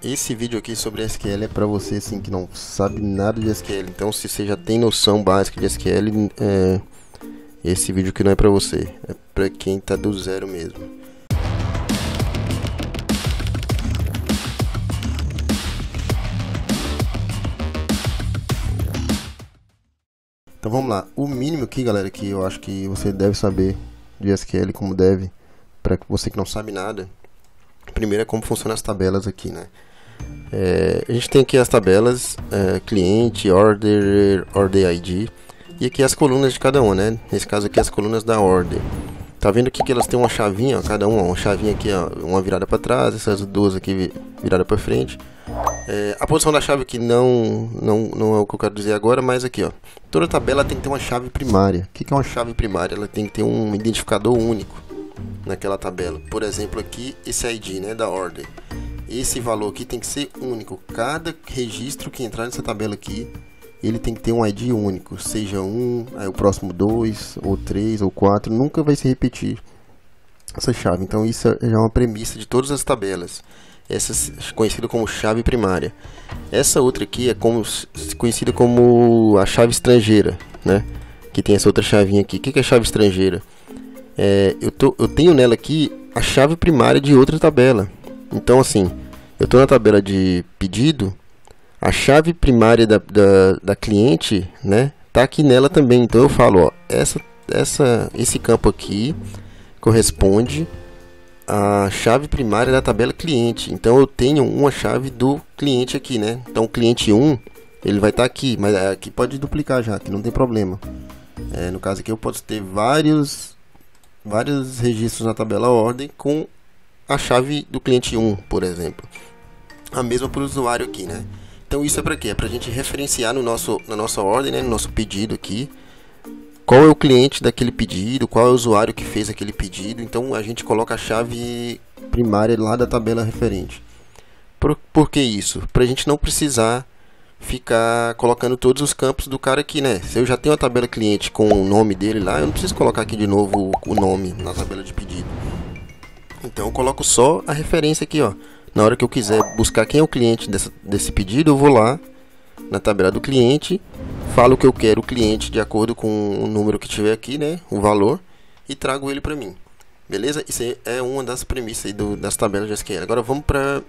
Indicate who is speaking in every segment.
Speaker 1: Esse vídeo aqui sobre SQL é para você assim, que não sabe nada de SQL. Então, se você já tem noção básica de SQL, esse vídeo aqui não é para você. É para quem tá do zero mesmo. Então vamos lá. O mínimo aqui, galera, que eu acho que você deve saber de SQL como deve, para você que não sabe nada. Primeiro é como funcionam as tabelas aqui, né? A gente tem aqui as tabelas, cliente, order, order ID, e aqui as colunas de cada uma, né? Nesse caso aqui as colunas da order. Tá vendo aqui que elas têm uma chavinha, ó, cada uma chavinha aqui, ó, uma virada para trás, essas duas aqui virada para frente. A posição da chave aqui não é o que eu quero dizer agora, mas aqui, ó, toda tabela tem que ter uma chave primária. O que é uma chave primária? Ela tem que ter um identificador único naquela tabela. Por exemplo, aqui esse ID, né, da order. Esse valor aqui tem que ser único. Cada registro que entrar nessa tabela aqui, ele tem que ter um ID único, seja 1, aí o próximo 2, ou 3, ou 4, nunca vai se repetir essa chave. Então isso já é uma premissa de todas as tabelas. Essa é conhecida como chave primária. Essa outra aqui é conhecida como a chave estrangeira, né? Que tem essa outra chavinha aqui. O que é a chave estrangeira? Eu tenho nela aqui a chave primária de outra tabela. Então assim, eu estou na tabela de pedido, a chave primária da cliente, né, tá aqui nela também. Então eu falo, ó, esse campo aqui corresponde à chave primária da tabela cliente. Então eu tenho uma chave do cliente aqui, né? Então o cliente 1, ele vai estar aqui, mas aqui pode duplicar já, que não tem problema. No caso aqui eu posso ter vários registros na tabela ordem com a chave do cliente 1, por exemplo. A mesma para o usuário aqui, né? Então isso é para quê? É para a gente referenciar na nossa ordem, né? No nosso pedido aqui, qual é o cliente daquele pedido, qual é o usuário que fez aquele pedido. Então a gente coloca a chave primária lá da tabela referente. Por que isso? Para a gente não precisar ficar colocando todos os campos do cara aqui, né? Se eu já tenho a tabela cliente com o nome dele lá, eu não preciso colocar aqui de novo o nome na tabela de pedido. Então eu coloco só a referência aqui, ó. Na hora que eu quiser buscar quem é o cliente desse pedido, eu vou lá na tabela do cliente, falo que eu quero o cliente de acordo com o número que tiver aqui, né, o valor, e trago ele para mim. Beleza? Isso é uma das premissas aí das tabelas de SQL. Agora vamos para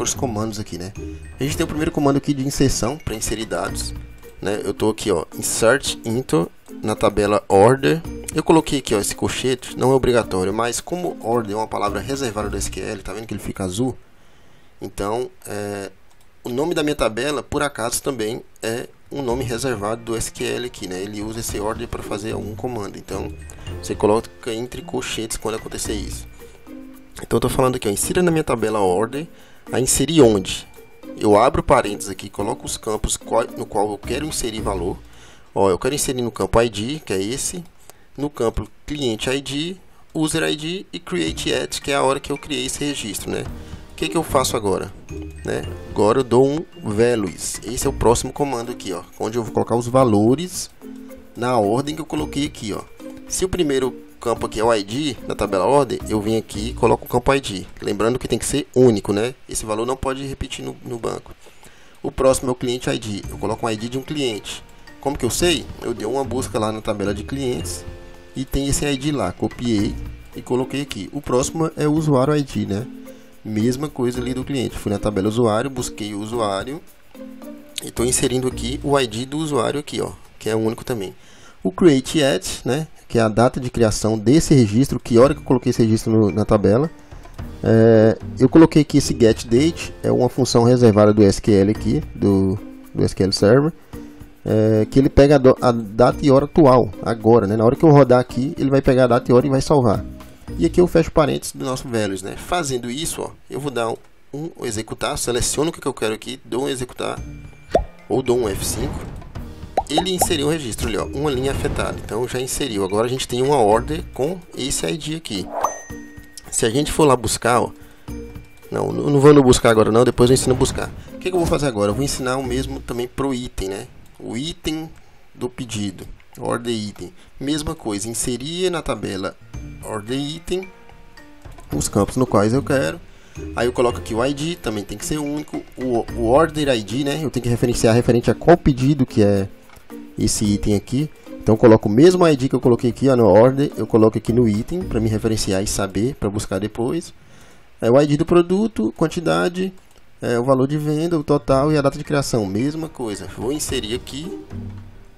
Speaker 1: os comandos aqui, né? A gente tem o primeiro comando aqui de inserção, para inserir dados, né? Eu estou aqui, ó, insert into na tabela order. Eu coloquei aqui, ó, esse colchete, não é obrigatório, mas como order é uma palavra reservada do SQL, tá vendo que ele fica azul? Então, o nome da minha tabela, por acaso, também é um nome reservado do SQL aqui, né? Ele usa esse order para fazer algum comando. Então, você coloca entre colchetes quando acontecer isso. Então, eu estou falando aqui, ó, insira na minha tabela order, a inserir onde? Eu abro parênteses aqui, coloco os campos no qual eu quero inserir valor. Ó, eu quero inserir no campo ID, que é esse, no campo cliente ID, user ID e create at, que é a hora que eu criei esse registro, né? O que eu faço agora? Né? Agora eu dou um values. Esse é o próximo comando aqui, ó, onde eu vou colocar os valores na ordem que eu coloquei aqui, ó. Se o primeiro campo aqui é o ID da tabela ordem, eu venho aqui e coloco o campo ID. Lembrando que tem que ser único, né? Esse valor não pode repetir no banco. O próximo é o cliente ID. Eu coloco um ID de um cliente. Como que eu sei? Eu dei uma busca lá na tabela de clientes e tem esse ID lá. Copiei e coloquei aqui. O próximo é o usuário ID, né? Mesma coisa ali do cliente. Fui na tabela usuário, busquei o usuário e estou inserindo aqui o ID do usuário aqui, ó, que é único também. O create at, né, que é a data de criação desse registro, que hora que eu coloquei esse registro na tabela. Eu coloquei aqui esse getDate, é uma função reservada do SQL aqui, do SQL Server, que ele pega a data e hora atual, agora, né, na hora que eu rodar aqui, ele vai pegar a data e hora e vai salvar. E aqui eu fecho parênteses do nosso values, né? Fazendo isso, ó, eu vou dar um executar, seleciono o que eu quero aqui, dou um executar, ou dou um F5. Ele inseriu o registro ali, ó, uma linha afetada. Então já inseriu. Agora a gente tem uma order com esse ID aqui. Se a gente for lá buscar, ó, não vou no buscar agora não, depois eu ensino a buscar. O que eu vou fazer agora? Eu vou ensinar o mesmo também pro item, né? O item do pedido, order item. Mesma coisa, inserir na tabela order item os campos no quais eu quero. Aí eu coloco aqui o ID, também tem que ser único. O order ID, né? Eu tenho que referenciar referente a qual pedido que é esse item aqui. Então eu coloco o mesmo ID que eu coloquei aqui, ó, no order, eu coloco aqui no item para me referenciar e saber, para buscar depois. É o ID do produto, quantidade, o valor de venda, o total e a data de criação, mesma coisa. Vou inserir aqui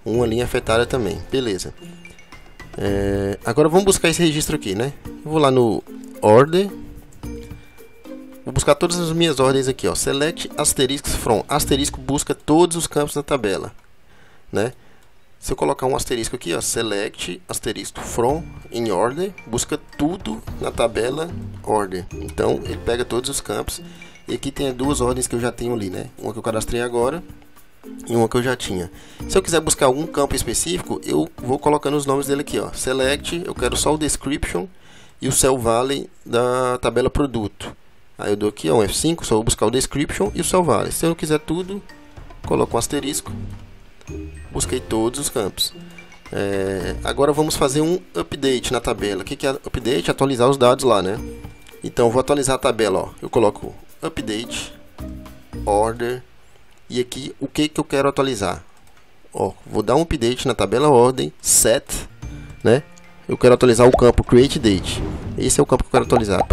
Speaker 1: uma linha afetada também, beleza. Agora vamos buscar esse registro aqui, né? Eu vou lá no order, vou buscar todas as minhas ordens aqui, ó. Select asterisks from, asterisco busca todos os campos da tabela, né? Se eu colocar um asterisco aqui, ó, select asterisco from in order, busca tudo na tabela order. Então ele pega todos os campos. E aqui tem duas ordens que eu já tenho ali, né? Uma que eu cadastrei agora e uma que eu já tinha. Se eu quiser buscar algum campo específico, eu vou colocando os nomes dele aqui, ó. Select, eu quero só o description e o cell valley da tabela produto. Aí eu dou aqui, ó, um F5, só vou buscar o description e o cell valley. Se eu quiser tudo, coloco um asterisco. Busquei todos os campos. Agora vamos fazer um update na tabela. O que é update? Atualizar os dados lá, né? Então eu vou atualizar a tabela, ó. Eu coloco update, order, e aqui o que eu quero atualizar. Ó, vou dar um update na tabela ordem, set, né? Eu quero atualizar o campo create date. Esse é o campo que eu quero atualizar.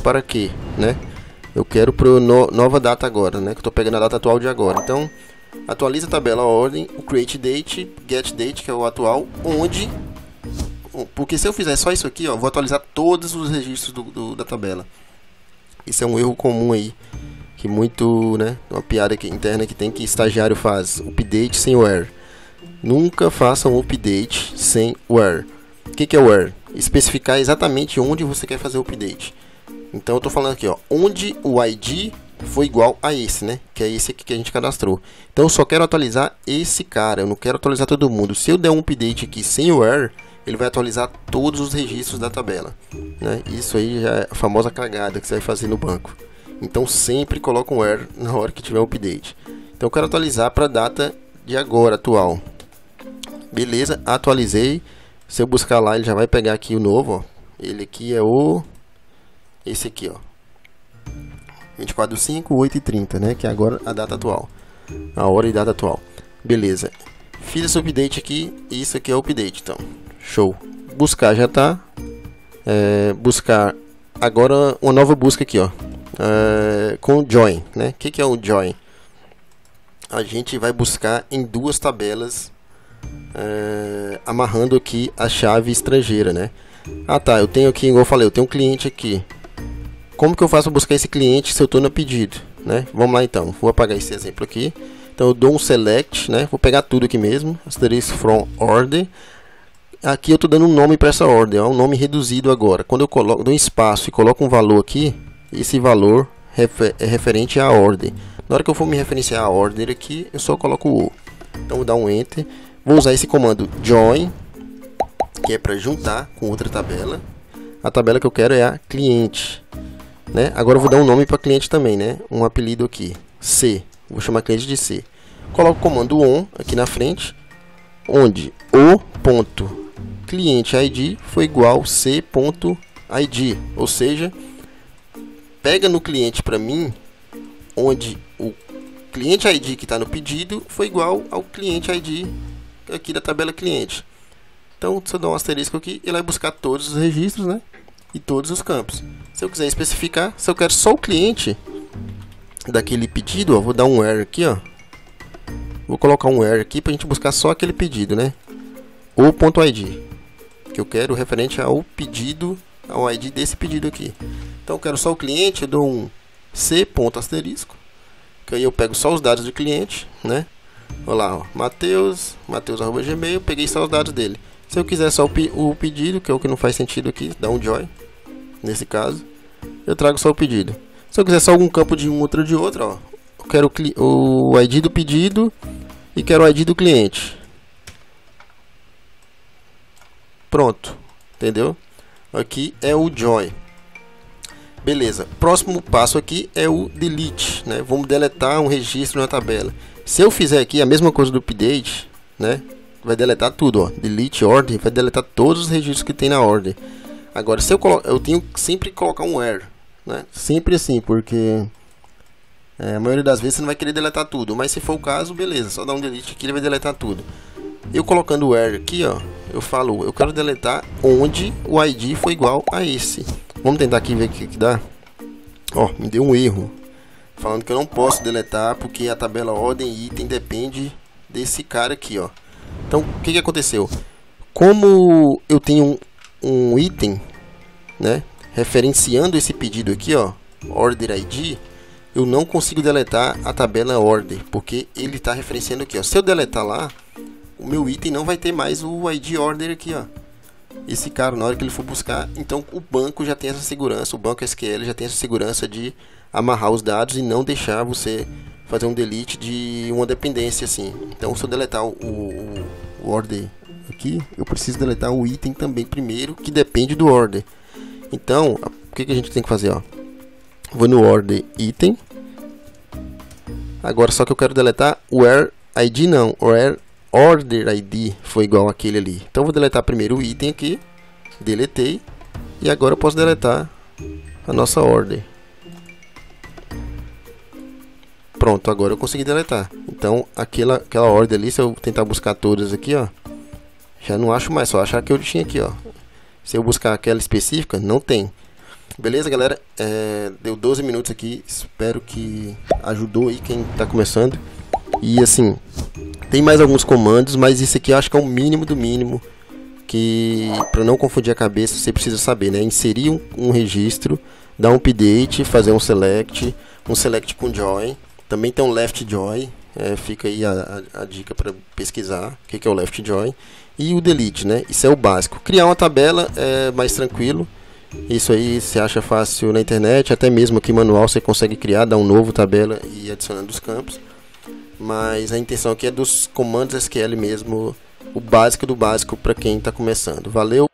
Speaker 1: Para quê, né? Eu quero para nova data agora, né? Que eu estou pegando a data atual de agora. Então atualiza a tabela ordem, o create date, get date, que é o atual, onde, porque se eu fizer só isso aqui, ó, vou atualizar todos os registros da tabela. Isso é um erro comum aí, que muito, né, uma piada aqui, interna que tem, que estagiário faz, update sem where. Nunca façam update sem where. O que é where? Especificar exatamente onde você quer fazer o update. Então eu estou falando aqui, ó, onde o ID foi igual a esse, né? Que é esse aqui que a gente cadastrou. Então eu só quero atualizar esse cara, eu não quero atualizar todo mundo. Se eu der um update aqui sem o where, ele vai atualizar todos os registros da tabela, né? Isso aí já é a famosa cagada que você vai fazer no banco. Então sempre coloca um where na hora que tiver o update. Então eu quero atualizar para a data de agora, atual. Beleza, atualizei. Se eu buscar lá, ele já vai pegar aqui o novo, ó. Ele aqui é esse aqui, ó. 24/5/8:30, né? Que é agora a data atual. A hora e data atual. Beleza. Fiz esse update aqui. E isso aqui é o update, então. Show. Buscar já tá. Buscar. Agora uma nova busca aqui, ó. Com join, né? O que é o join? A gente vai buscar em duas tabelas. Amarrando aqui a chave estrangeira, né? Ah tá, eu tenho aqui, igual eu falei, eu tenho um cliente aqui. Como que eu faço para buscar esse cliente se eu estou no pedido, né? Vamos lá então, vou apagar esse exemplo aqui. Então eu dou um select, né? Vou pegar tudo aqui mesmo, asterisk from order. Aqui eu estou dando um nome para essa ordem, é um nome reduzido agora. Quando eu dou um espaço e coloco um valor aqui, esse valor é referente à ordem. Na hora que eu for me referenciar a ordem aqui, eu só coloco o. Então vou dar um enter. Vou usar esse comando join, que é para juntar com outra tabela. A tabela que eu quero é a cliente, né? Agora eu vou dar um nome para cliente também, né? Um apelido aqui, C. Vou chamar cliente de C. Coloco o comando on aqui na frente, onde o ponto cliente ID foi igual C.id, ou seja, pega no cliente para mim, onde o cliente ID que está no pedido foi igual ao cliente ID aqui da tabela cliente. Então, se eu dar um asterisco aqui, ele vai buscar todos os registros, né? E todos os campos. Se eu quiser especificar, se eu quero só o cliente daquele pedido, ó, vou dar um where aqui, ó. Vou colocar um where aqui para a gente buscar só aquele pedido, né? O.id, que eu quero referente ao pedido, ao ID desse pedido aqui. Então, eu quero só o cliente, eu dou um C.asterisco, que aí eu pego só os dados do cliente, né? Olha lá, ó, Mateus@gmail, peguei só os dados dele. Se eu quiser só o pedido, que é o que não faz sentido aqui, dá um join. Nesse caso, eu trago só o pedido. Se eu quiser só algum campo de um, outro de outro, ó, eu quero o ID do pedido e quero o ID do cliente. Pronto, entendeu? Aqui é o join. Beleza, próximo passo aqui é o delete, né? Vamos deletar um registro na tabela. Se eu fizer aqui a mesma coisa do update, né? Vai deletar tudo, ó. Delete ordem, vai deletar todos os registros que tem na ordem. Agora, se eu tenho que sempre colocar um where, né? Sempre assim, porque a maioria das vezes você não vai querer deletar tudo, mas se for o caso, beleza, só dá um delete aqui, ele vai deletar tudo. Eu colocando o where aqui, ó, eu falo, eu quero deletar onde o ID foi igual a esse. Vamos tentar aqui ver o que dá. Ó, me deu um erro, falando que eu não posso deletar porque a tabela ordem e item depende desse cara aqui, ó. Então, o que aconteceu? Como eu tenho um item, né, referenciando esse pedido aqui, ó, order ID, eu não consigo deletar a tabela order, porque ele está referenciando aqui, ó. Se eu deletar lá, o meu item não vai ter mais o ID order aqui, ó. Esse cara, na hora que ele for buscar, então o banco já tem essa segurança, o banco SQL já tem essa segurança de amarrar os dados e não deixar você fazer um delete de uma dependência assim. Então, se eu deletar o order aqui, eu preciso deletar o item também primeiro, que depende do order. Então, o que a gente tem que fazer, ó? Vou no order item. Agora só que eu quero deletar o where ID não, where order ID foi igual àquele ali. Então eu vou deletar primeiro o item aqui, deletei, e agora eu posso deletar a nossa order. Pronto, agora eu consegui deletar. Então aquela order ali, se eu tentar buscar todas aqui, ó, já não acho mais, só achar que eu tinha aqui, ó. Se eu buscar aquela específica, não tem. Beleza, galera? Deu 12 minutos aqui. Espero que ajudou aí quem está começando. E assim, tem mais alguns comandos, mas isso aqui eu acho que é o mínimo do mínimo, que para não confundir a cabeça você precisa saber, né? Inserir um registro, dar um update, fazer um select com join. Também tem um left join. Fica aí a dica para pesquisar o que é o left join. E o delete, né? Isso é o básico. Criar uma tabela é mais tranquilo. Isso aí você acha fácil na internet, até mesmo aqui manual você consegue criar, dar um novo tabela e adicionando os campos. Mas a intenção aqui é dos comandos SQL mesmo, o básico do básico para quem está começando. Valeu!